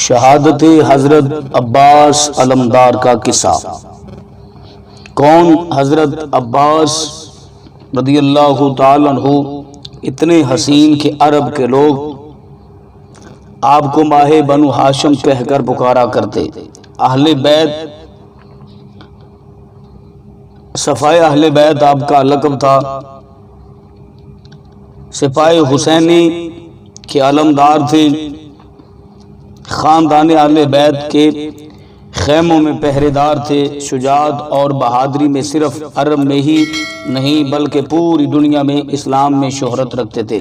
شہادت حضرت عباس علمدار کا قصہ۔ کون؟ حضرت عباس رضی اللہ تعالی عنہ اتنے حسین کہ عرب کے لوگ آپ کو ماہ بنو ہاشم کہہ کر پکارا کرتے۔ اہل بیت، صفائے اہل بیت آپ کا لقب تھا۔ سپاہ حسینی کے علمدار تھے۔ خاندان اہل بیت کے خیموں میں پہرے دار تھے۔ شجاعت اور بہادری میں صرف عرب میں ہی نہیں بلکہ پوری دنیا میں اسلام میں شہرت رکھتے تھے۔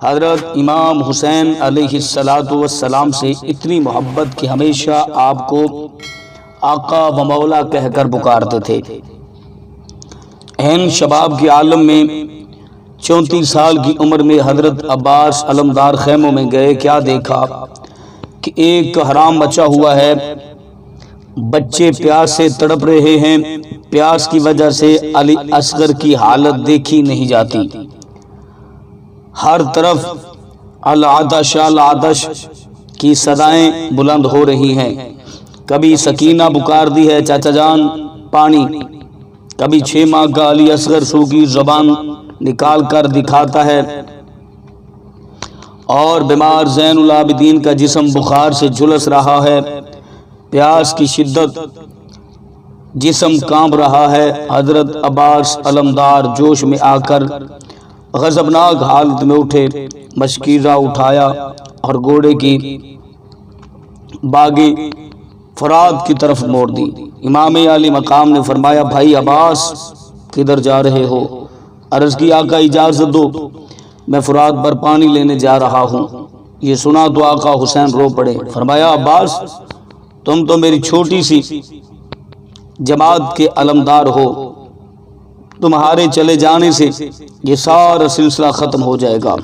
حضرت امام حسین علیہ السلام سے اتنی محبت کہ ہمیشہ آپ کو آقا و مولا کہہ کر پکارتے تھے۔ عین شباب کے عالم میں 34 سال کی عمر میں حضرت عباس علمدار خیموں میں گئے۔ کیا دیکھا کہ ایک حرام مچا ہوا ہے، بچے پیاس سے تڑپ رہے ہیں۔ پیاس کی وجہ سے علی اصغر کی حالت دیکھی نہیں جاتی۔ ہر طرف العطش العطش کی صدائیں بلند ہو رہی ہیں۔ کبھی سکینہ پکار دی ہے چاچا جان پانی، کبھی 6 ماہ کا علی اصغر سوکھی زبان نکال کر دکھاتا ہے، اور بیمار زین العابدین کا جسم بخار سے جھلس رہا ہے۔ پیاس کی شدت، جسم کانپ رہا ہے۔ حضرت عباس علمدار جوش میں آ کر غضبناک حالت میں اٹھے، مشکیزہ اٹھایا اور گھوڑے کی باگیں فرات کی طرف موڑ دی۔ امام علی مقام نے فرمایا، بھائی عباس کدھر جا رہے ہو؟ عرض کی، آقا اجازت دو، میں فرات پر پانی لینے جا رہا ہوں۔ یہ سنا تو آقا حسین رو پڑے۔ فرمایا، عباس تم تو میری چھوٹی سی جماعت کے علمدار ہو، تمہارے چلے جانے سے یہ سارا سلسلہ ختم ہو جائے گا۔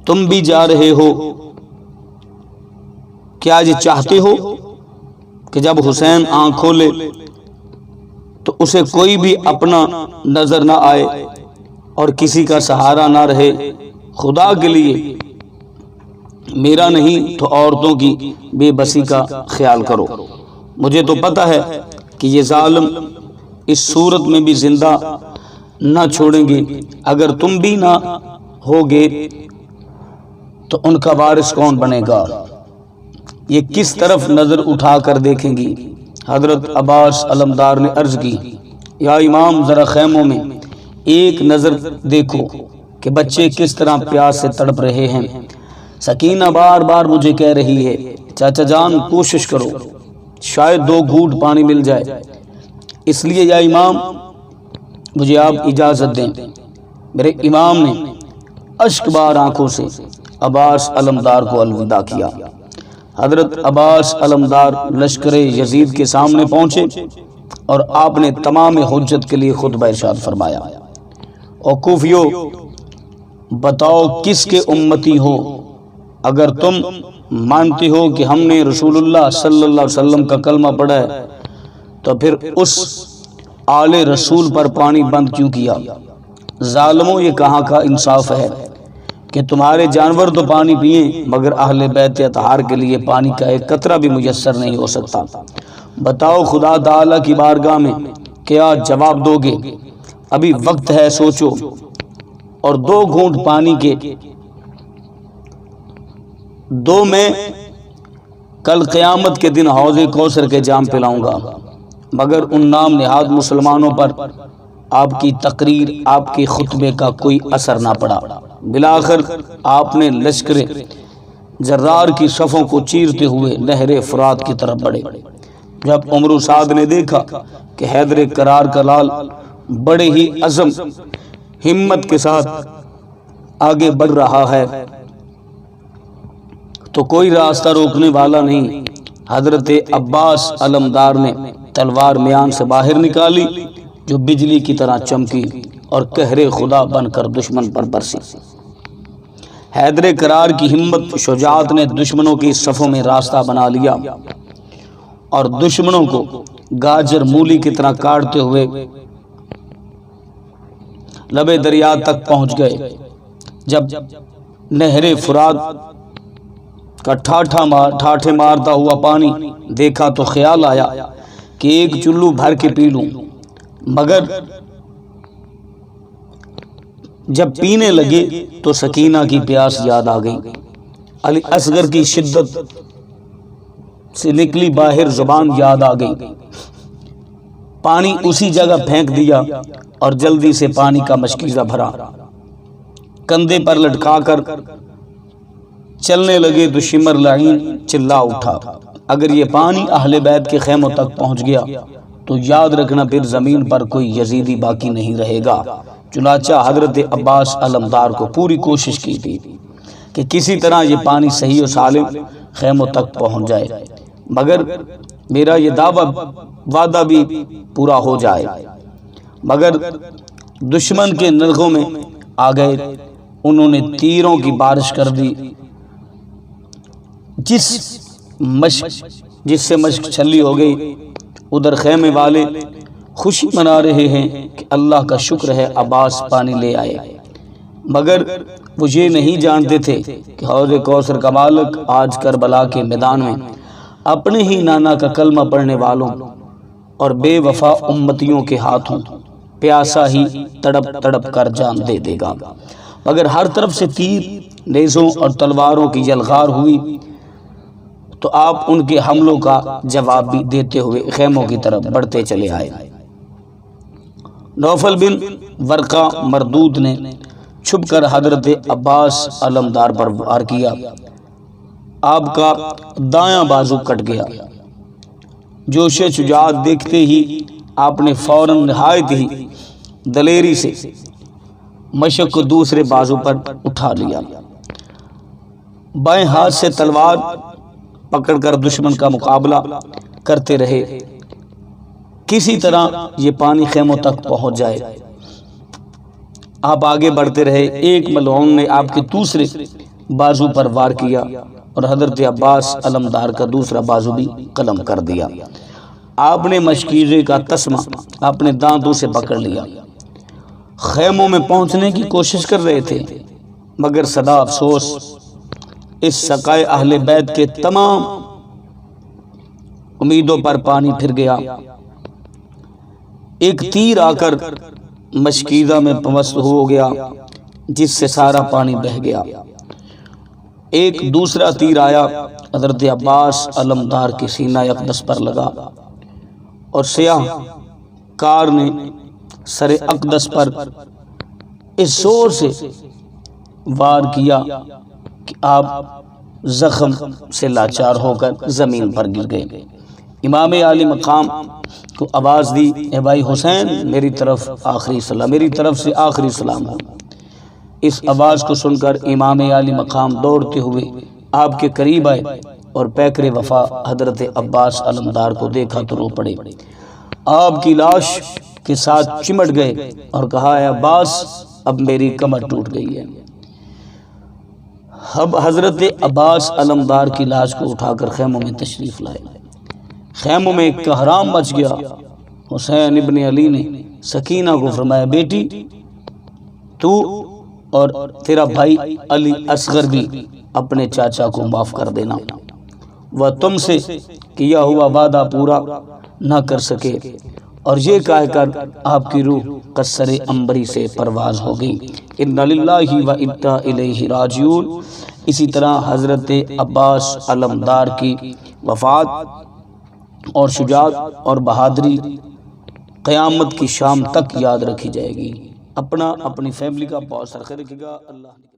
تم بھی جا رہے ہو، کیا یہ چاہتے ہو کہ جب حسین آنکھ کھولے تو اسے کوئی بھی اپنا نظر نہ آئے اور کسی کا سہارا نہ رہے؟ خدا کے لیے میرا نہیں تو عورتوں کی بے بسی کا خیال کرو۔ مجھے تو پتہ ہے کہ یہ ظالم اس صورت میں بھی زندہ نہ چھوڑیں گے۔ اگر تم بھی نہ ہوگے تو ان کا وارث کون بنے گا؟ یہ کس طرف نظر اٹھا کر دیکھیں گی؟ حضرت عباس علمدار نے عرض کی، یا امام ذرا خیموں میں ایک نظر دیکھو کہ بچے کس طرح پیاس سے تڑپ رہے ہیں۔ سکینہ بار بار مجھے کہہ رہی ہے، چاچا جان کوشش کرو، شاید 2 گھونٹ پانی مل جائے۔ اس لیے یا امام مجھے آپ اجازت دیں۔ میرے امام نے اشک بار آنکھوں سے عباس علمدار کو الوداع کیا۔ حضرت عباس علمدار لشکر یزید کے سامنے پہنچے اور آپ نے تمام حجت کے لیے خطبہ ارشاد فرمایا، او کوفیو، بتاؤ کس کے امتی ہو؟ اگر تم مانتے ہو کہ ہم نے رسول اللہ صلی اللہ علیہ وسلم کا کلمہ پڑھا ہے تو پھر اس آل رسول پر پانی بند کیوں کیا؟ ظالموں، یہ کہاں کا انصاف ہے کہ تمہارے جانور تو پانی پئیں مگر اہل بیت اطہار کے لیے پانی کا ایک قطرہ بھی میسر نہیں ہو سکتا۔ بتاؤ خدا تعالی کی بارگاہ میں کیا جواب دو گے؟ ابھی وقت ہے، سوچو، اور 2 گھونٹ پانی کے دو میں کل قیامت کے دن حوض کوثر کے جام پلاؤں گا۔ مگر ان نام نہاد مسلمانوں پر آپ کی تقریر، آپ کے خطبے کا کوئی اثر نہ پڑا۔ بالآخر آپ نے لشکر جرار کی صفوں کو چیرتے ہوئے نہر فرات کی طرف بڑھے۔ جب عمرو سعد نے دیکھا کہ حیدر کرار کا لال بڑے ہی عزم ہمت کے ساتھ آگے بڑھ رہا ہے تو کوئی راستہ روکنے والا نہیں، حضرت عباس علمدار نے تلوار میان سے باہر نکالی جو بجلی کی طرح چمکی اور قہر خدا بن کر دشمن پر برسی۔ حیدر کرار کی ہمت شجاعت نے دشمنوں کی صفوں میں راستہ بنا لیا اور دشمنوں کو گاجر مولی کی طرح کاٹتے ہوئے لبے دریا تک پہنچ گئے۔ جب نہر فرات کا ٹھاٹھے مارتا ہوا پانی دیکھا تو خیال آیا کہ ایک چلو بھر کے پی لوں، مگر جب پینے لگے تو سکینہ کی پیاس یاد آ گئی۔ علی اصغر کی شدت سے نکلی باہر زبان یاد آ گئی، پانی اسی جگہ پھینک دیا اور جلدی سے پانی کا مشکیزہ بھرا، کندھے پر لٹکا کر چلنے لگے تو شمر لعین چلا اٹھا، اگر یہ پانی اہل بیت کے خیموں تک پہنچ گیا تو یاد رکھنا پھر زمین پر کوئی یزیدی باقی نہیں رہے گا۔ چنانچہ حضرت عباس علمدار کو پوری کوشش کی تھی کہ کسی طرح یہ پانی صحیح و سالم خیموں تک پہنچ جائے، مگر میرا یہ وعدہ بھی پورا ہو جائے، مگر دشمن کے نرغوں میں آ گئے، انہوں نے تیروں کی بارش کر دی، جس سے مشق چھلی ہو گئی۔ ادھر خیمے والے خوشی منا رہے ہیں کہ اللہ کا شکر ہے عباس پانی لے آئے، مگر وہ یہ نہیں جانتے تھے کہ حوض کوثر کا مالک آج کربلا کے میدان میں اپنے ہی نانا کا کلمہ پڑھنے والوں اور بے وفا امتیوں کے ہاتھوں پیاسا ہی تڑپ تڑپ کر جان دے دے گا۔ مگر ہر طرف سے تیر، نیزوں اور تلواروں کی یلغار ہوئی تو آپ ان کے حملوں کا جواب بھی دیتے ہوئے خیموں کی طرف بڑھتے چلے آئے۔ نوفل بن ورقہ مردود نے چھپ کر حضرت عباس علمدار پر وار کیا، آپ کا دایاں بازو کٹ گیا۔ جوش شجاعت دیکھتے ہی آپ نے فوراً نہایت ہی دلیری سے مشق کو دوسرے بازو پر اٹھا لیا، بائیں ہاتھ سے تلوار پکڑ کر دشمن کا مقابلہ کرتے رہے، کسی طرح یہ پانی خیموں تک پہنچ جائے۔ آپ آگے بڑھتے رہے، ایک ملعون نے آپ کے دوسرے بازو پر وار کیا اور حضرت عباس علمدار کا دوسرا بازو بھی قلم کر دیا۔ آپ نے مشکیزے کا تسمہ اپنے دانتوں سے پکڑ لیا، خیموں میں پہنچنے کی کوشش کر رہے تھے، مگر سدا افسوس اس سقائے اہل بیت کے تمام امیدوں پر پانی پھر گیا۔ ایک تیر آ کر مشکیزہ میں پوست ہو گیا، جس سے سارا پانی بہہ گیا۔ ایک دوسرا تیر آیا، حضرت عباس علمدار کے سینہ اقدس پر لگا اور سیاہ کار نے سر اقدس پر اس زور سے وار کیا کہ آپ زخم سے لاچار ہو کر زمین پر گر گئے۔ امام عالی مقام کو آواز دی، اے بھائی حسین، میری طرف سے آخری سلام ہو۔ اس آواز کو سن کر امام عالی مقام دوڑتے ہوئے آپ کے قریب آئے اور پیکر وفا حضرت عباس علمدار کو دیکھا تو رو پڑے، آپ کی لاش کے ساتھ چمٹ گئے اور کہا، اے عباس، اب میری کمر ٹوٹ گئی ہے۔ اب حضرت عباس علمدار کی لاش کو اٹھا کر خیموں میں تشریف لائے۔ خیموں میں ایک کہرام مچ گیا۔ حسین ابن علی نے سکینہ کو فرمایا، بیٹی، تو اور تیرا بھائی علی اصغر بھی اپنے چاچا کو معاف کر دینا، وہ تم سے کیا ہوا وعدہ پورا نہ کر سکے۔ اور یہ کہہ کر آپ کی روح قصر عنبری سے پرواز ہو گئی۔ انا للہ و انا الیہ راجعون۔ اسی طرح حضرت عباس علمدار کی وفات اور شجاعت اور بہادری قیامت کی شام تک یاد رکھی جائے گی۔ اپنی فیملی کا بہت سر رکھے گا۔ اللہ